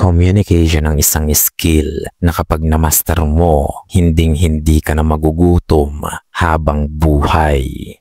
Communication ang isang skill na kapag namaster mo, hinding-hindi ka na magugutom habang buhay.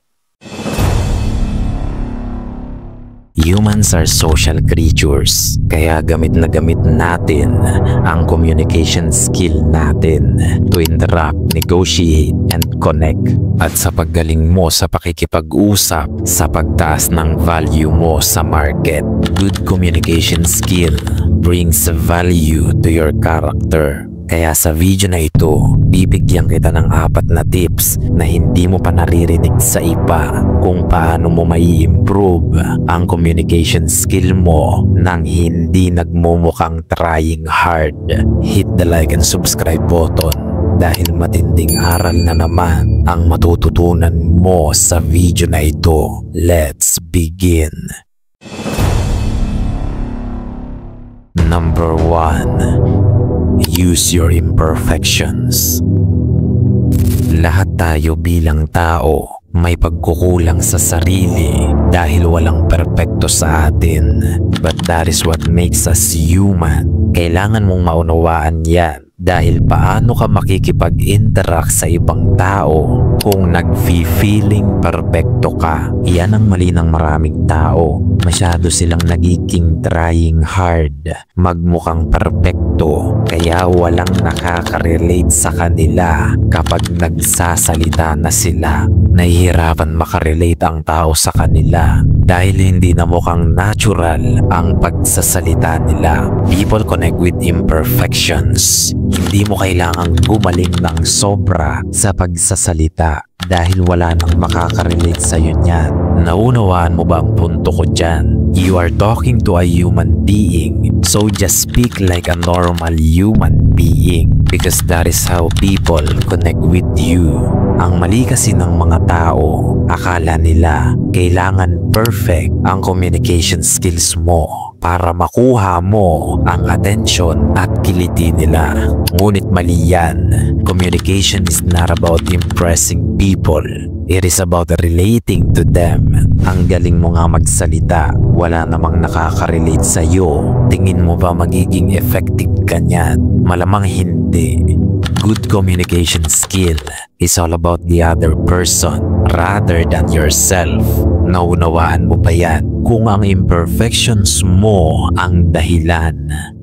Humans are social creatures, kaya gamit na gamit natin ang communication skill natin to interact, negotiate, and connect. At sa paggaling mo sa pakikipag-usap, sa pagtaas ng value mo sa market, good communication skill brings value to your character. Kaya sa video na ito, bibigyan kita ng 4 na tips na hindi mo pa naririnig sa iba kung paano mo mai-improve ang communication skill mo nang hindi nagmumukhang trying hard. Hit the like and subscribe button dahil matinding aral na naman ang matututunan mo sa video na ito. Let's begin! Number 1. Use your imperfections. Lahat tayo bilang tao may pagkukulang sa sarili dahil walang perpekto sa atin. But that is what makes us human. Kailangan mong maunawaan yan dahil paano ka makikipag-interact sa ibang tao kung nag-feeling perpekto ka. Yan ang mali ng maraming tao. Masyado silang nagiging trying hard, magmukhang perpekto, kaya walang nakaka-relate sa kanila kapag nagsasalita na sila. Nahihirapan makarelate ang tao sa kanila dahil hindi na mukhang natural ang pagsasalita nila. People connect with imperfections. Hindi mo kailangang gumaling ng sobra sa pagsasalita dahil wala nang makaka-relate sa'yo niyan. Naunawaan mo ba ang punto ko dyan? You are talking to a human being, so just speak like a normal human being because that is how people connect with you. Ang mali kasi ng mga tao, akala nila kailangan perfect ang communication skills mo para makuha mo ang attention at kiliti nila. Ngunit mali yan. Communication is not about impressing people. It is about relating to them. Ang galing mo nga magsalita, wala namang nakaka-relate sa'yo. Tingin mo ba magiging effective ka niyan? Malamang hindi. Good communication skill is all about the other person rather than yourself. Naunawaan mo ba yan? Kung ang imperfections mo ang dahilan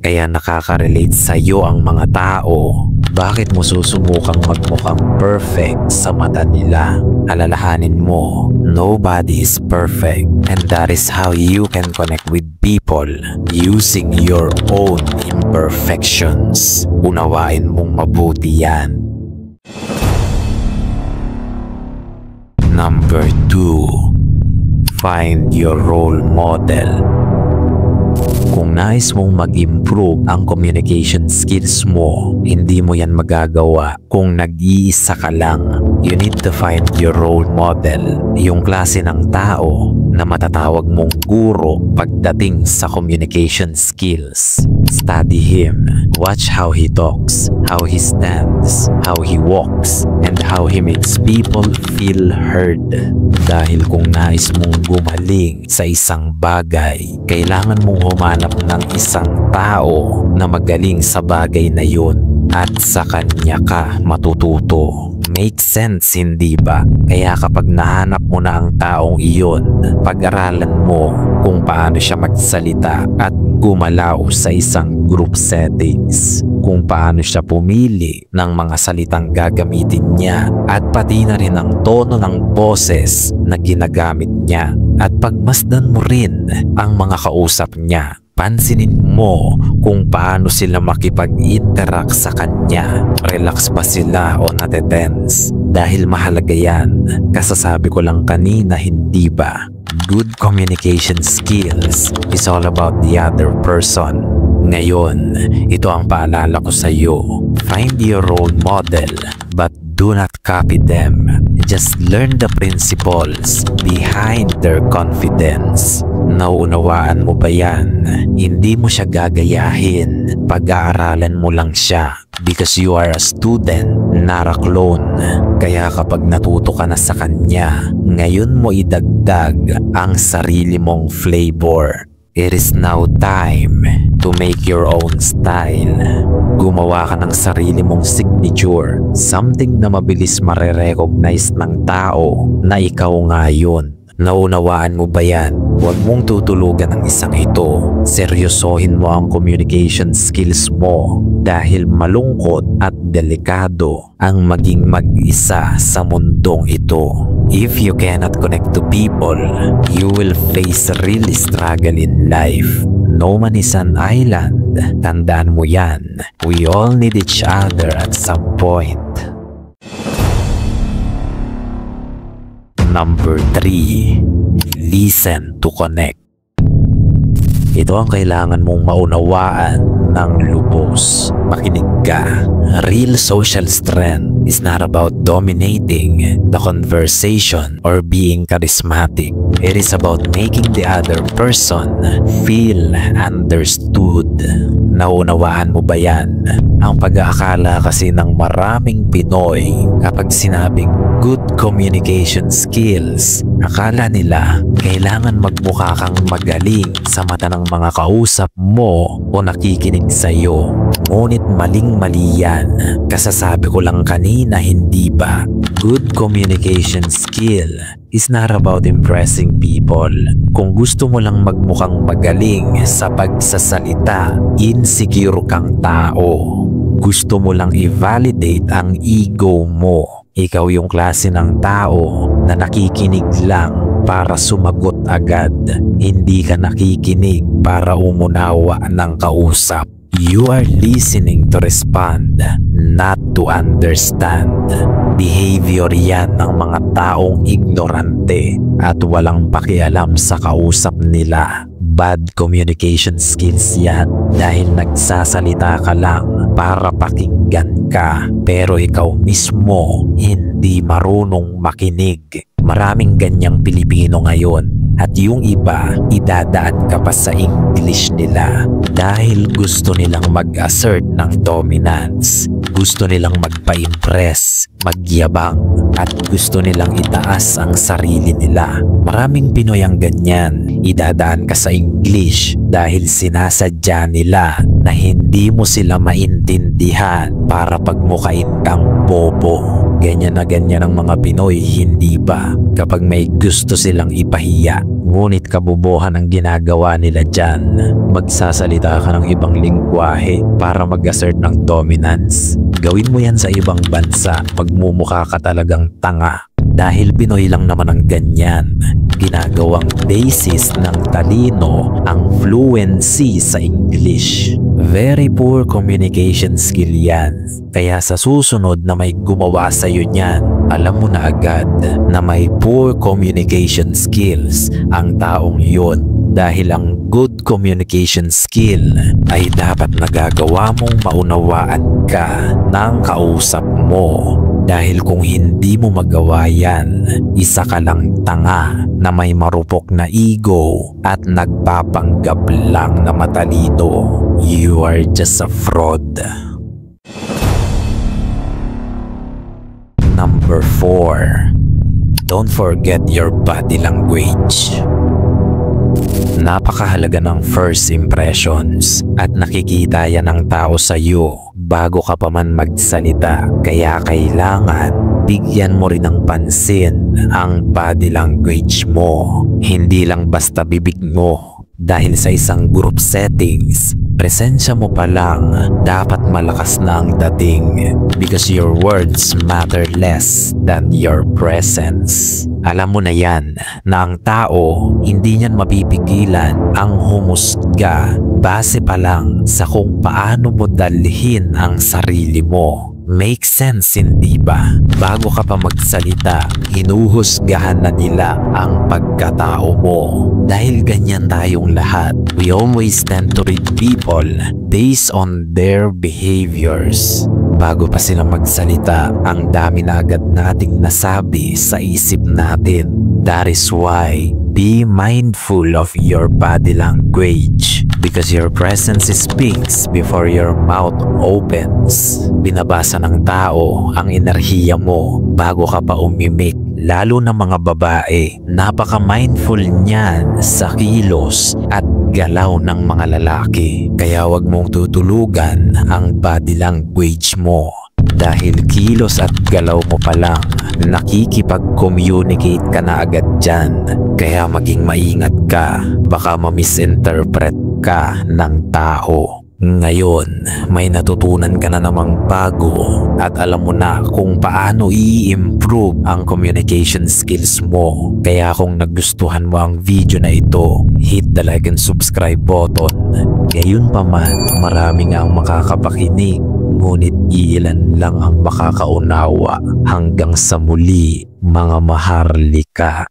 kaya nakaka-relate sa'yo ang mga tao, bakit mo susubukang magmukhang perfect sa mata nila? Alalahanin mo, nobody is perfect, and that is how you can connect with people using your own imperfections. Unawain mong mabuti yan. Number 2. Find your role model. Kung nais mong mag-improve ang communication skills mo, hindi mo yan magagawa kung nag-iisa ka lang. You need to find your role model, yung klase ng tao na matatawag mong guro pagdating sa communication skills. Study him. Watch how he talks, how he stands, how he walks, and how he makes people feel heard. Dahil kung nais mong gumaling sa isang bagay, kailangan mong humanap ng isang tao na magaling sa bagay na yun at sa kanya ka matututo. Make sense, hindi ba? Kaya kapag nahanap mo na ang taong iyon, pag-aralan mo kung paano siya magsalita at gumalaw sa isang group settings, kung paano siya pumili ng mga salitang gagamitin niya at pati na rin ang tono ng boses na ginagamit niya, at pagmasdan mo rin ang mga kausap niya. Pansinin mo kung paano sila makipag-interact sa kanya. Relax ba sila o natetense? Dahil mahalaga yan. Kasasabi ko lang kanina, hindi ba? Good communication skills is all about the other person. Ngayon, ito ang paalala ko sa iyo. Find your role model, but do not copy them. Just learn the principles behind their confidence. Nauunawaan mo ba yan? Hindi mo siya gagayahin. Pag-aaralan mo lang siya because you are a student, not a clone. Kaya kapag natuto ka na sa kanya, ngayon mo idagdag ang sarili mong flavor. It is now time to make your own style. Gumawa ka ng sarili mong signature, something na mabilis mare-recognize ng tao na ikaw nga yun. Naunawaan mo ba yan? Huwag mong tutulugan ang isang ito. Seryosohin mo ang communication skills mo dahil malungkot at delikado ang maging mag-isa sa mundong ito. If you cannot connect to people, you will face real struggle in life. No man is an island. Tandaan mo yan. We all need each other at some point. Number 3. Listen to connect. Ito ang kailangan mong maunawaan ng lubos. Makinig ka. Real social strength is not about dominating the conversation or being charismatic. It is about making the other person feel understood. Naunawaan mo ba yan? Ang pag-aakala kasi ng maraming Pinoy kapag sinabing good communication skills, akala nila kailangan magmukha kang magaling sa mata ng mga kausap mo o nakikinig sa'yo. Ngunit maling-mali yan. Kasasabi ko lang kanina, hindi ba? Good communication skill is not about impressing people. Kung gusto mo lang magmukhang magaling sa pagsasalita, insecure kang tao. Gusto mo lang i-validate ang ego mo. Ikaw yung klase ng tao na nakikinig lang para sumagot agad. Hindi ka nakikinig para umunawa ng kausap. You are listening to respond, not to understand. Behavior yan ng mga taong ignorante at walang pakialam sa kausap nila. Bad communication skills yan dahil nagsasalita ka lang para pakinggan ka pero ikaw mismo hindi marunong makinig. Maraming ganyang Pilipino ngayon at yung iba idadaan ka pa sa English nila dahil gusto nilang mag-assert ng dominance. Gusto nilang magpa-impress, magyabang at gusto nilang itaas ang sarili nila. Maraming Pinoy ang ganyan. Idadaan ka sa English dahil sinasadya nila na hindi mo sila maintindihan para pagmukain kang bobo. Ganyan na ganyan ang mga Pinoy, hindi ba? Kapag may gusto silang ipahiya, ngunit kabobohan ang ginagawa nila dyan. Magsasalita ka ng ibang lingwahe para mag-assert ng dominance. Gawin mo yan sa ibang bansa, magmumukha ka talagang tanga. Dahil Pinoy lang naman ang ganyan. Ginagawang basis ng talino ang fluency sa English. Very poor communication skill yan. Kaya sa susunod na may gumawa sa'yo niyan, alam mo na agad na may poor communication skills ang taong yun. Dahil ang good communication skill ay dapat nagagawa mong maunawaan ka ng kausap mo. Dahil kung hindi mo magawa yan, isa ka lang tanga na may marupok na ego at nagpapanggap lang na matalino. You are just a fraud. Number 4. Don't forget your body language. Napakahalaga ng first impressions at nakikita yan ng tao sa iyo bago ka pa man magsalita. Kaya kailangan bigyan mo rin ng pansin ang body language mo. Hindi lang basta bibig mo. Dahil sa isang group settings, presensya mo pa lang dapat malakas na ang dating because your words matter less than your presence. Alam mo na yan na ang tao hindi niyan mapipigilan ang humusga base pa lang sa kung paano mo dalhin ang sarili mo. Make sense, hindi ba? Bago ka pa magsalita, hinuhusgahan na nila ang pagkatao mo. Dahil ganyan tayong lahat. We always tend to read people based on their behaviors. Bago pa sila magsalita, ang dami na agad nating nasabi sa isip natin. That is why, be mindful of your body language. Because your presence speaks before your mouth opens. Binabasa ng tao ang enerhiya mo bago ka pa umimik. Lalo na mga babae, napaka-mindful niyan sa kilos at galaw ng mga lalaki. Kaya wag mong tutulugan ang body language mo. Dahil kilos at galaw mo pa lang, nakikipag-communicate ka na agad dyan. Kaya maging maingat ka, baka ma-misinterpret ka ng tao. Ngayon, may natutunan ka na namang bago at alam mo na kung paano i-improve ang communication skills mo. Kaya kung nagustuhan mo ang video na ito, hit the like and subscribe button. Gayon pa man, marami nga ang makakapakinig, ngunit ilan lang ang makakaunawa. Hanggang sa muli, mga maharlika.